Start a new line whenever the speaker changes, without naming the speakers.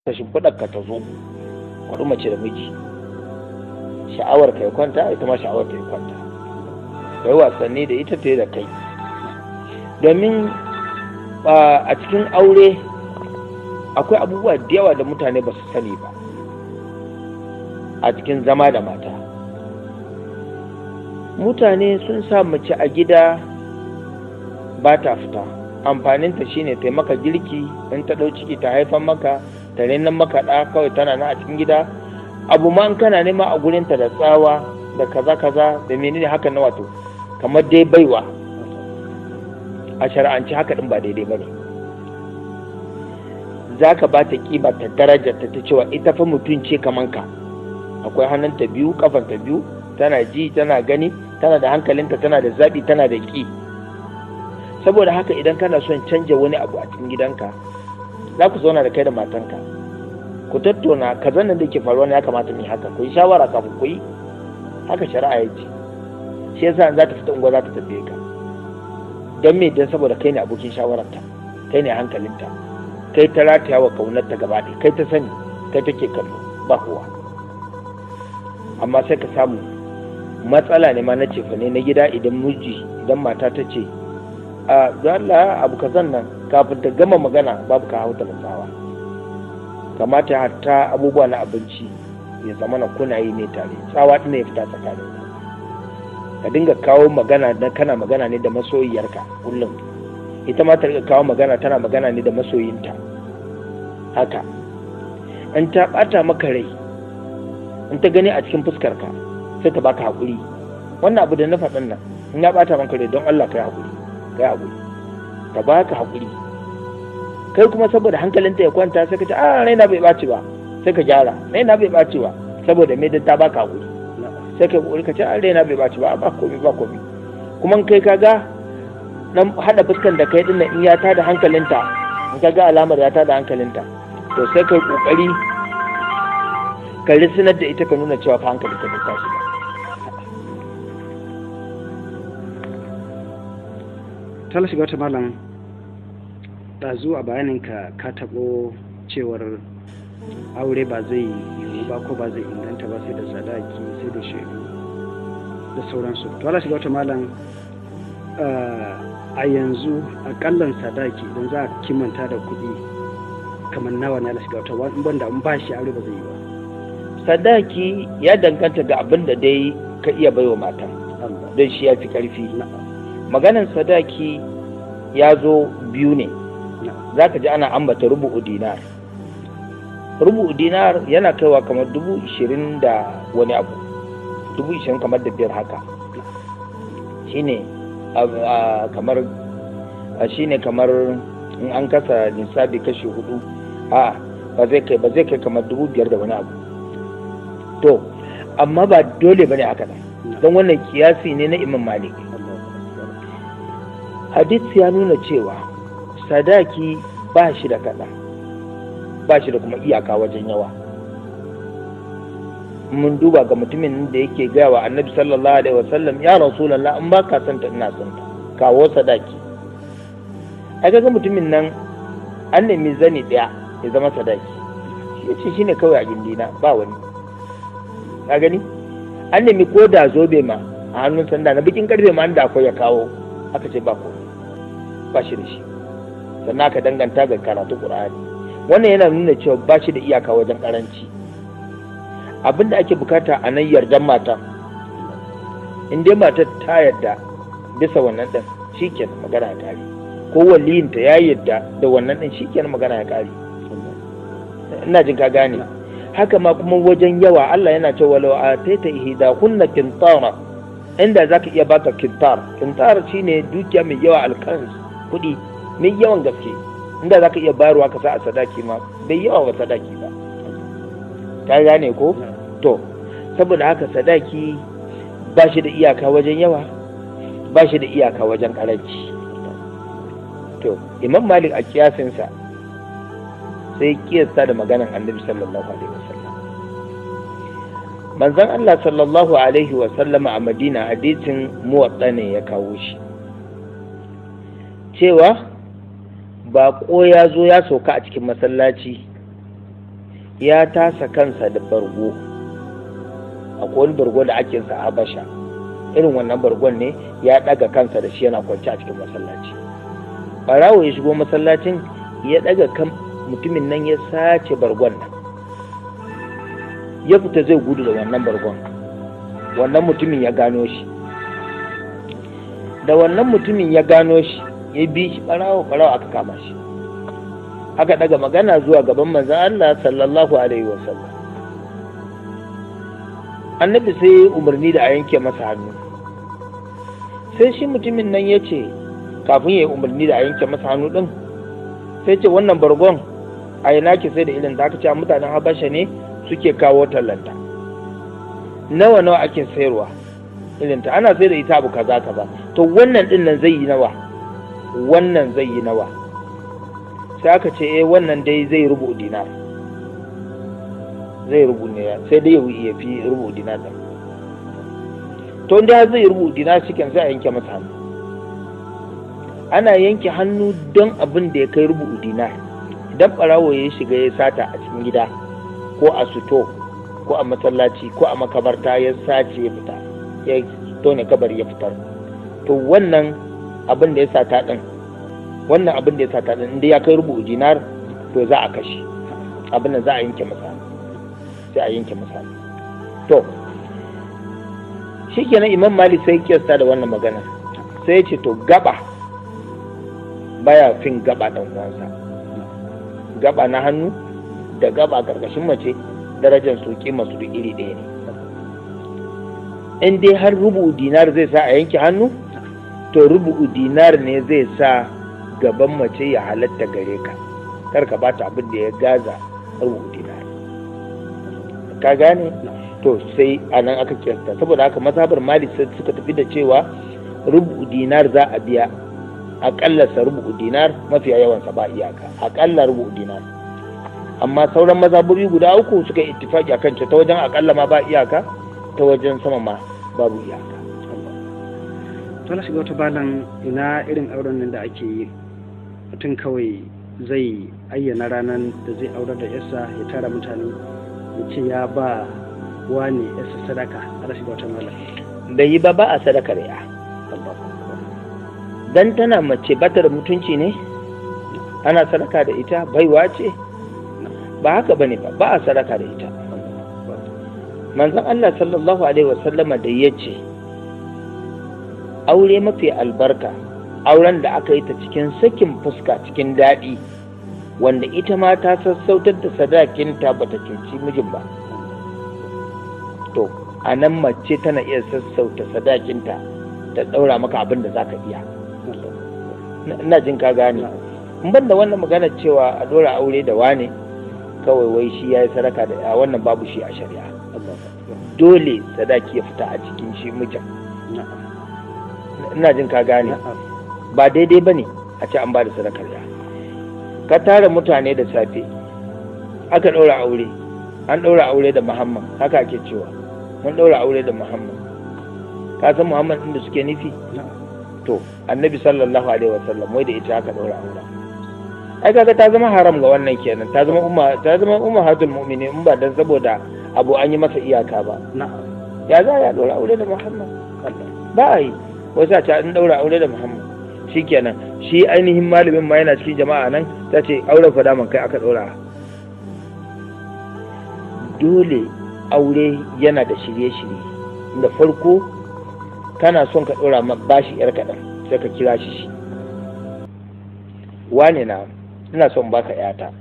ta shimfiɗar ka ta zo kwaɗu mace da miji, sha'awar ka ya kwanta ita ma sha'awar ta ya kwanta, ka yi wasanni da ita ta da kai. Domin a cikin aure akwai abubuwa da yawa da mutane ba su sani ba a cikin zama da mata. Mutane sun sa mace a gida ba ta fita, amfaninta shine ta maka girki, in ta ɗau ciki ta haifan maka, ta renon maka ɗa, kawai tana nan a cikin gida. Abu ma in kana nema a gurinta da tsawa da kaza kaza da menene haka na wato kamar dai baiwa, a shara'anci haka ɗin ba daidai ba ne. Za ka ba ta ƙima ta daraja ta cewa ita fa mutum ce kaman ka, akwai hannunta biyu kafanta biyu, tana ji tana gani, tana da hankalinta, tana da zaɓi, tana da ƙi. Saboda haka idan kana son canja wani abu a cikin gidanka, za ku zauna da kai da matanka ku tattauna kazan nan da ke faruwa ne ya kamata mu yi haka, ku yi shawara kafin ku yi haka. Shari'a ya ce shi yasa za ta fita unguwa za ta tambaye ka, don me? Dan saboda kai ne abokin shawararta, kai ne hankalinta, kai ta rataya wa kaunarta gaba ɗaya, kai ta sani, kai take kallo, ba kowa. Amma sai ka samu matsala ne ma na cefane na gida idan mata ta ce a Allah abu kazan nan, kafin ta gama magana babu ka hauta tsawa. Kamata hatta abubuwa na abinci ya zama na kuna yi ne tare, tsawa ɗin ya fita tsakanin ka dinga kawo magana na kana magana ne da masoyiyarka kullum, ita ma ta kawo magana tana magana ne da masoyinta. Haka in ta ɓata maka rai, in ta gani a cikin fuskarka sai ta baka haƙuri. Wannan abu da na faɗin nan in ya ɓata maka rai, don Allah ka yi haƙuri, ta baka haƙuri. Kai kuma saboda hankalinta ya kwanta sai ka ce a raina bai ɓaci ba, sai ka gyara, raina bai ɓaci ba, saboda me ta baka haƙuri. Sai ka ƙuri ka ce a raina bai ɓaci ba, ba komi. Kuma kai ka ga dan haɗa fuskan da kai din nan in ya tada hankalinta, in ka ga alamar ya tada hankalinta, to sai kai ƙoƙari ka risinar da ita, ka nuna cewa fa hankali ka bai tashi ba.
Tala shiga wata malam, ɗazu a bayaninka ka taɓo cewar aure ba zai yiwu ba ko ba zai inganta ba sai da sadaki, sai da shaidu da sauransu. Tala shiga wata malam, a yanzu akallan sadaki idan za a kimanta da kuɗi kamar nawa ne? Shiga wata wanda in ba shi aure ba zai yi ba.
Sadaki ya danganta ga abin da dai ka iya baiwa matan, don shi ya fi ƙarfi. Maganan sadaki ya zo biyu ne, za ka ji ana ambata rubu'u dinar. Rubu'u dinar yana kaiwa kamar 20,000 da wani abu, 20,000 kamar da biyar haka. Shine kamar in an kasa nisabi kashi 4, ba zai kai kamar 5,000 da wani abu. To amma ba dole bane haka nan, don wannan kiyasi ne na Imam Malik. Hadisi ya nuna cewa sadaki ba shi da kaɗan, ba shi da kuma iyaka wajen yawa. Mun duba ga mutumin da yake gaya wa Annabi sallallahu alaihi wasallam, ya Rasulullah, in ba ka santa ina santa, kawo sadaki. ai ga mutumin nan an nemi zani ɗaya ya zama sadaki, shi ya ce shi ne kawai a gindina, ba wani. Ka gani an nemi ko da zobe ma a hannun sanda na bikin karfe ma da akwai ya kawo, aka ce ba shi da shi. Sannan aka danganta ga karatu Qur'ani. Wannan yana nuna cewa ba shi da iyaka wajen karanci. Abinda ake bukata a nan yardan mata, in dai matar ta yarda bisa wannan ɗin, shikenan magana ya kare, ko waliyinta ya yarda da wannan ɗin, shikenan magana ya kare. Ina jin ka gane. Haka ma kuma wajen yawa, Allah yana cewa walau ataita ihdahunna qintara, inda zaka iya baka kintar shine dukiya mai yawa, alkans, kuɗi mai yawan gaske, inda zaka iya bayarwa ka sa a sadaki ma bai yawa ba sadaki ba. Ka gane ko? To saboda haka sadaki ba shi da iyaka wajen yawa, ba shi da iyaka wajen karanci. To Imam Malik a kiyasinsa sai kiyasta da maganan Annabi sallallahu alaihi wasallam. Manzon Allah sallallahu alaihi wasallama a Madina, hadisin Muwatta ne ya kawo shi, cewa baƙo ya zo ya sauka a cikin masallaci ya tasa kansa da bargo, akwai wani bargo da ake sa Habasha, irin wannan bargon ne ya daga kansa da shi yana kwance a cikin masallaci. Barawo ya shigo masallacin ya daga kan mutumin nan ya sace bargon nan, ya fita zai gudu da wannan bargon. Wannan mutumin ya gano shi, da wannan mutumin ya gano shi ya bi shi barawo aka kama shi, aka daga magana zuwa gaban manzon Allah sallallahu alaihi wasallam. Annabi sai umarni da a yanke masa hannu. Sai shi mutumin nan ya ce, kafin ya yi umarni da a yanke masa hannu din, sai ce wannan bargon a ina ke sai da irin da aka ce mutanen Habasha ne suke kawo tallanta, nawa ake sayarwa irin ta, ana sai da ita abu kaza kaza, to wannan din nan zai yi nawa, wannan zai yi nawa. Sai aka ce wannan dai zai rubu dinar, zai rubu ne, sai dai ya fi rubu dinar din. To inda zai rubu dinar cikin sai a yanke masa hannu. Ana yanke hannu don abin da ya kai rubu dinar. Idan barawo ya shiga ya sata a cikin gida ko a suto ko a masallaci ko a makabarta ya sace ya fita, ya tone kabari ya fitar, to wannan abin da ya sata din, wannan abin da ya sata din inda ya kai rubu dinar, to za a kashe abin da za a yanke masa, sai a yanke masa. To shikenan Imam Malik sai kiyasta da wannan magana, sai ya ce to gaba baya fin gaba dan uwansa, gaba na hannu da gaba karkashin mace darajar su kima su iri ɗaya ne. In dai har rubu dinar zai sa a yanke hannu, to rubu dinar ne zai sa gaban mace ya halatta gare ka, kar ka bata abin da ya gaza rubu dinar. Ka gane? To sai anan aka kiyasta, saboda haka mazhabar Malik sai suka tafi da cewa rubu dinar za a biya, akalla sa rubu dinar, mafiya yawan sa ba iyaka, akalla rubu dinar. Amma sauran mazhabobi guda uku suka yi ittifaki akan ta wajen akalla ma ba iyaka, ta wajen sama ma babu iyaka.
To na shiga wata balan, ina irin auren nan da ake yi, mutum kawai zai ayyana ranar da zai aurar da yarsa, ya tara mutane ya ce ya ba wani yarsa sadaka, ana shiga wata balan.
Bai yi ba a sadakar ya, dan tana mace bata da mutunci ne ana sadaka da ita, baiwa ce, ba haka bane ba a sadaka da ita. Manzon Allah sallallahu alaihi wasallama da yace aure mafi albarka auren da aka yi ta cikin sakin fuska, cikin daɗi, wanda ita ma ta sassautar da sadakinta bata cuci mijin ba. To a nan mace tana iya sassauta sadakinta ta ɗaura maka abin da zaka iya. Ina jin ka gane. In ban da wannan magana cewa a ɗora aure da wane kawai wai shi ya yi sadaka da ya, wannan babu shi a shari'a. Dole sadaki ya fita a cikin shi mijin. Ina jin ka gane. Ba daidai ba ne a ce an ba da sadakar ya. Ka tara mutane da safe aka ɗaura aure, an ɗaura aure da Muhammad, haka ake cewa mun ɗaura aure da Muhammad. Ka san Muhammad ɗin da suke nufi? To annabi sallallahu alaihi wasallam wai da ita aka ɗaura aure. Ai kaga ta zama haram ga wannan kenan, ta zama ummahatul mu'minin, in ba dan saboda abu an yi masa iyaka ba. Ya za ya ɗaura aure da Muhammad? Ba a yi. Wasu a ce an ɗaura aure da Muhammad shikenan, shi ainihin malamin ma yana cikin jama'a nan, ta ce auren fa daman kai aka ɗora. Dole aure yana da shirye-shirye. Da farko kana son ka ɗora bashi yar kaɗan, sai ka kira shi wane na ina son baka yata